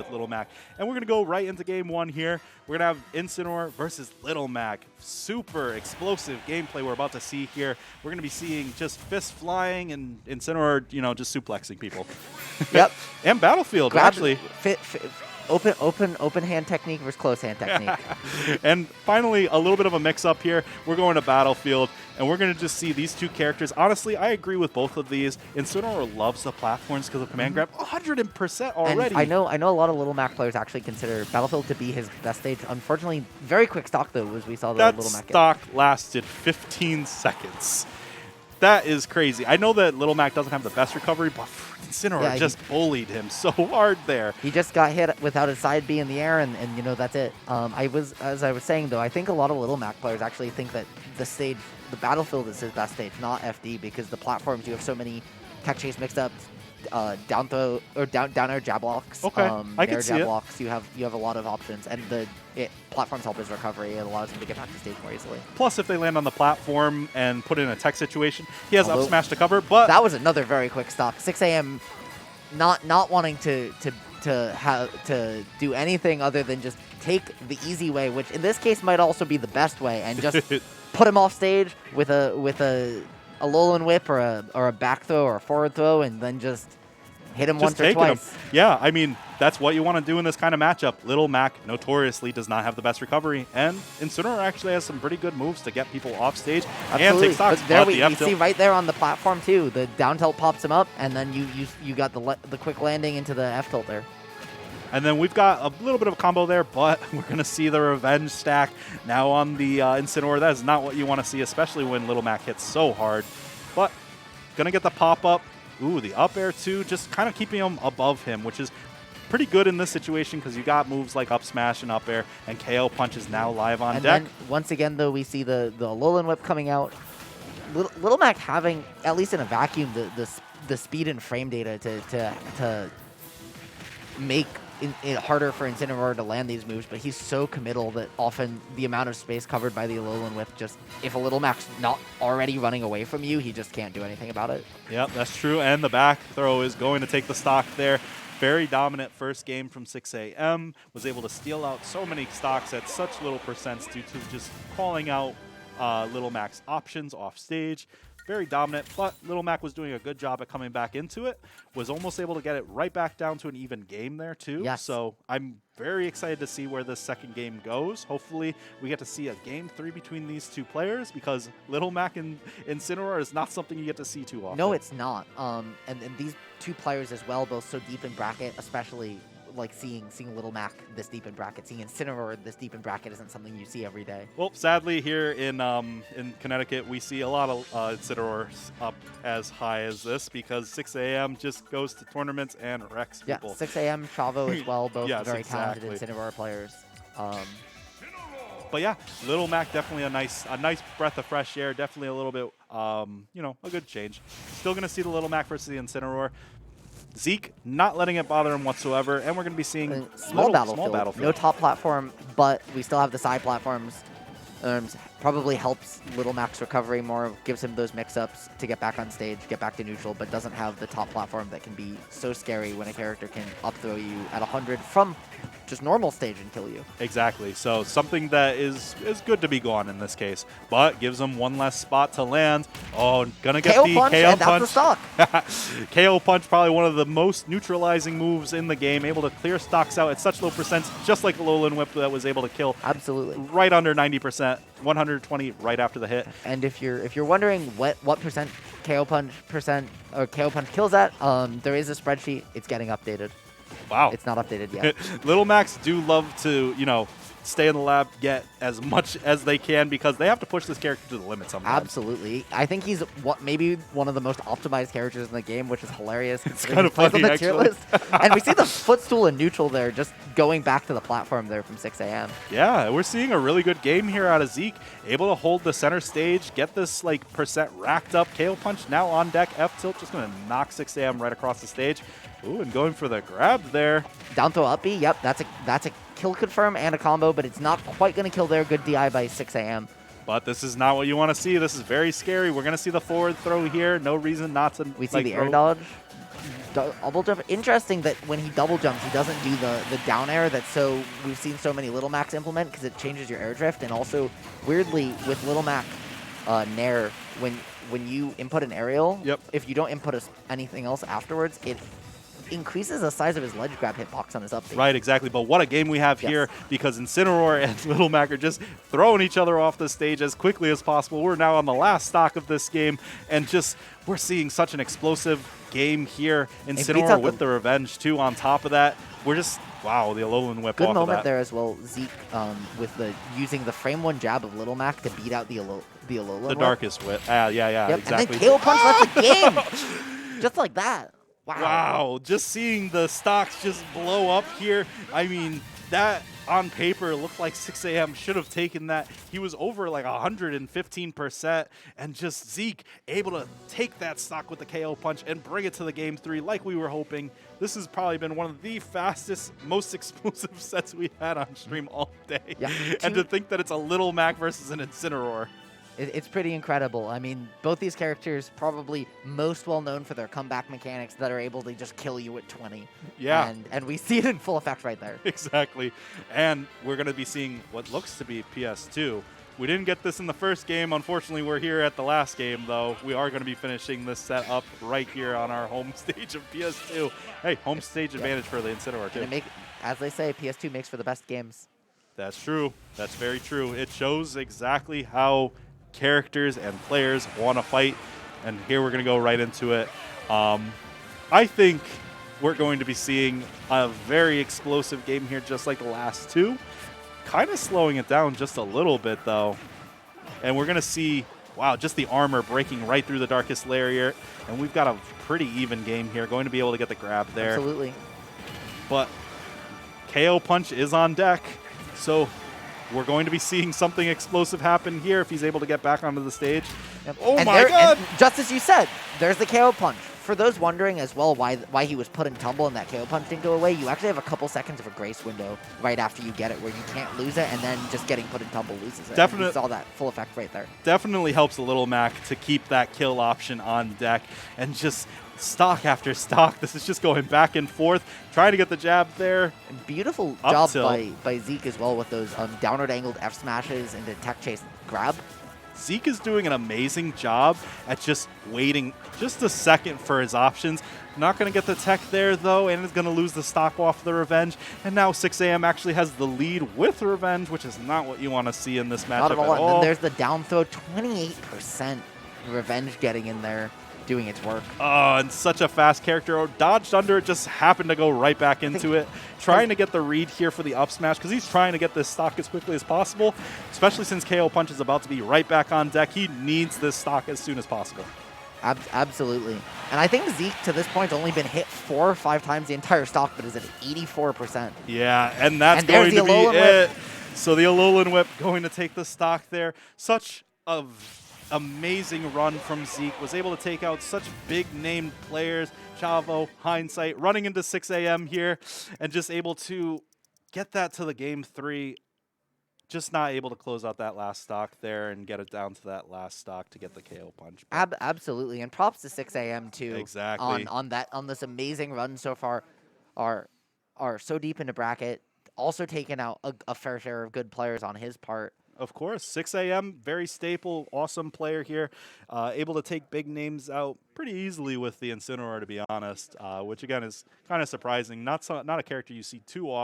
with Little Mac. And we're going to go right into game one here. We're going to have Incineroar versus Little Mac. Super explosive gameplay we're about to see here. We're going to be seeing just fists flying and Incineroar, you know, just suplexing people. Yep. And Battlefield, actually. Open hand technique versus close hand technique. And finally, a little bit of a mix-up here. We're going to Battlefield, and we're going to just see these two characters. Honestly, I agree with both of these. Incineroar loves the platforms because of command grab. 100% already. And I know a lot of Little Mac players actually consider Battlefield to be his best stage. Unfortunately, very quick stock, though, as we saw the Little Mac get. That stock lasted 15 seconds. That is crazy. I know that Little Mac doesn't have the best recovery, but Incineroar just bullied him so hard there. He just got hit without his side B in the air, and you know, that's it. As I was saying, though, I think a lot of Little Mac players actually think that the Battlefield is his best stage, not FD, because the platforms, you have so many tech chase mixed up, down throw or down air jab blocks. Okay, I can air see jab it. blocks. You have a lot of options, and platforms help his recovery. It allows him to get back to stage more easily. Plus, if they land on the platform and put in a tech situation, he has up smash to cover. But that was another very quick stock. 6 a.m. not wanting to do anything other than just take the easy way, which in this case might also be the best way, and just put him off stage with a Alolan whip or a back throw or a forward throw, and then just hit him once or twice. Yeah, I mean, that's what you want to do in this kind of matchup. Little Mac notoriously does not have the best recovery, and Incineroar actually has some pretty good moves to get people off stage and take stocks. But there you see right there on the platform too, the down tilt pops him up, and then you got the quick landing into the F tilt there. And then we've got a little bit of a combo there, but we're going to see the revenge stack now on the Incineroar. That is not what you want to see, especially when Little Mac hits so hard. But going to get the pop-up. Ooh, the up air too, just kind of keeping him above him, which is pretty good in this situation because you got moves like up smash and up air, and KO punch is now live on deck. And then once again, though, we see the Alolan whip coming out. Little Mac having, at least in a vacuum, the speed and frame data to make it harder for Incineroar to land these moves, but he's so committal that often the amount of space covered by the Alolan whip, just if a Little Mac's not already running away from you, he just can't do anything about it. Yep, that's true, and the back throw is going to take the stock there. Very dominant first game from 6 a.m. Was able to steal out so many stocks at such little percents due to just calling out Little Mac's options off stage. Very dominant, but Little Mac was doing a good job at coming back into it. Was almost able to get it right back down to an even game there, too. Yes. So I'm very excited to see where this second game goes. Hopefully, we get to see a game 3 between these two players, because Little Mac and Incineroar is not something you get to see too often. No, it's not. And these two players as well, both so deep in bracket, especially like seeing Little Mac this deep in bracket, seeing Incineroar this deep in bracket isn't something you see every day. Well, sadly here in Connecticut, we see a lot of Incineroars up as high as this because 6 a.m. just goes to tournaments and wrecks people. Yeah, 6 a.m. Chavo as well, both yes, very talented Incineroar players. But yeah, Little Mac definitely a nice breath of fresh air. Definitely a little bit, a good change. Still gonna see the Little Mac versus the Incineroar. Zeke not letting it bother him whatsoever, and we're going to be seeing small battlefield. No top platform, but we still have the side platforms. Probably helps Little Mac's recovery more, gives him those mix-ups to get back on stage, get back to neutral, but doesn't have the top platform that can be so scary when a character can up throw you at 100 from just normal stage and kill you. Exactly. So something that is good to be gone in this case, but gives him one less spot to land. Oh, gonna get KO the punch, KO and punch. That's the stock. KO punch, probably one of the most neutralizing moves in the game. Able to clear stocks out at such low percents, just like the Alolan whip that was able to kill. Absolutely. Right under 90%, 120 right after the hit. And if you're wondering what percent KO punch kills at, there is a spreadsheet. It's getting updated. Wow. It's not updated yet. Little Macs do love to, stay in the lab, get as much as they can because they have to push this character to the limit sometimes. Absolutely. I think he's maybe one of the most optimized characters in the game, which is hilarious. It's kind of funny, on the actually. tier list. And we see the footstool in neutral there, just going back to the platform there from 6 a.m. Yeah, we're seeing a really good game here out of Zeke. Able to hold the center stage, get this percent racked up. KO punch now on deck. F tilt just going to knock 6 a.m. right across the stage. Ooh, and going for the grab there. Down throw up B. Yep, that's a kill confirm and a combo, but it's not quite going to kill there. Good DI by 6 a.m. But this is not what you want to see. This is very scary. We're going to see the forward throw here. No reason not to. We see the air dodge. double jump. Interesting that when he double jumps, he doesn't do the down air that we've seen so many Little Macs implement because it changes your air drift. And also, weirdly, with Little Mac Nair, when you input an aerial, if you don't input anything else afterwards, it increases the size of his ledge grab hitbox on his update. Right, exactly. But what a game we have here, because Incineroar and Little Mac are just throwing each other off the stage as quickly as possible. We're now on the last stock of this game, and we're seeing such an explosive game here. Incineroar with the revenge, too, on top of that. We're just, wow, the Alolan Whip Good off moment of that. there as well, Zeke, with using the frame 1 jab of Little Mac to beat out the Alolan Whip. Darkest Whip. Yeah, exactly. And then KO Punch left the game! Just like that. Wow, just seeing the stocks just blow up here. I mean, that on paper looked like 6 a.m. should have taken that. He was over like 115%, and just Zeke able to take that stock with the KO punch and bring it to the game 3 like we were hoping. This has probably been one of the fastest, most explosive sets we've had on stream all day. Yeah. And to think that it's a Little Mac versus an Incineroar. It's pretty incredible. I mean, both these characters probably most well known for their comeback mechanics that are able to just kill you at 20. Yeah. And we see it in full effect right there. Exactly. And we're going to be seeing what looks to be PS2. We didn't get this in the first game. Unfortunately, we're here at the last game, though. We are going to be finishing this set up right here on our home stage of PS2. Hey, home stage advantage for the Incineroar, too. As they say, PS2 makes for the best games. That's true. That's very true. It shows exactly how characters and players want to fight, and here we're going to go right into it. I think we're going to be seeing a very explosive game here, just like the last two. Kind of slowing it down just a little bit, though. And we're going to see, wow, just the armor breaking right through the darkest layer here. And we've got a pretty even game here. Going to be able to get the grab there. Absolutely. But KO Punch is on deck, so we're going to be seeing something explosive happen here if he's able to get back onto the stage. Yep. Oh my God! And just as you said, there's the KO Punch. For those wondering as well why he was put in tumble and that KO Punch didn't go away, you actually have a couple seconds of a grace window right after you get it where you can't lose it, and then just getting put in tumble loses it. Definitely. You saw that full effect right there. Definitely helps a Little Mac to keep that kill option on deck, and just stock after stock. This is just going back and forth, trying to get the jab there. And beautiful job by Zeke as well with those downward angled F smashes into tech chase grab. Zeke is doing an amazing job at just waiting just a second for his options. Not going to get the tech there, though, and is going to lose the stock off the revenge. And now 6 a.m. actually has the lead with revenge, which is not what you want to see in this matchup Not at all. at all. And then there's the down throw, 28% revenge getting in there, doing its work. Oh, and such a fast character. Dodged under it, just happened to go right back into it. Trying to get the read here for the up smash because he's trying to get this stock as quickly as possible, especially since KO Punch is about to be right back on deck. He needs this stock as soon as possible. Absolutely. And I think Zeke to this point has only been hit 4 or 5 times the entire stock, but is at 84%. Yeah, and that's going to be it. So the Alolan Whip going to take the stock there. Such a amazing run from Zeke. Was able to take out such big name players. Chavo, Hindsight, running into 6 a.m. here, and just able to get that to the game 3. Just not able to close out that last stock there and get it down to that last stock to get the KO Punch. Absolutely, and props to 6 a.m. too. Exactly. On this amazing run so far, are so deep into bracket. Also taking out a fair share of good players on his part. Of course, 6 a.m., very staple, awesome player here. Able to take big names out pretty easily with the Incineroar, to be honest, which again is kind of surprising. Not a character you see too often.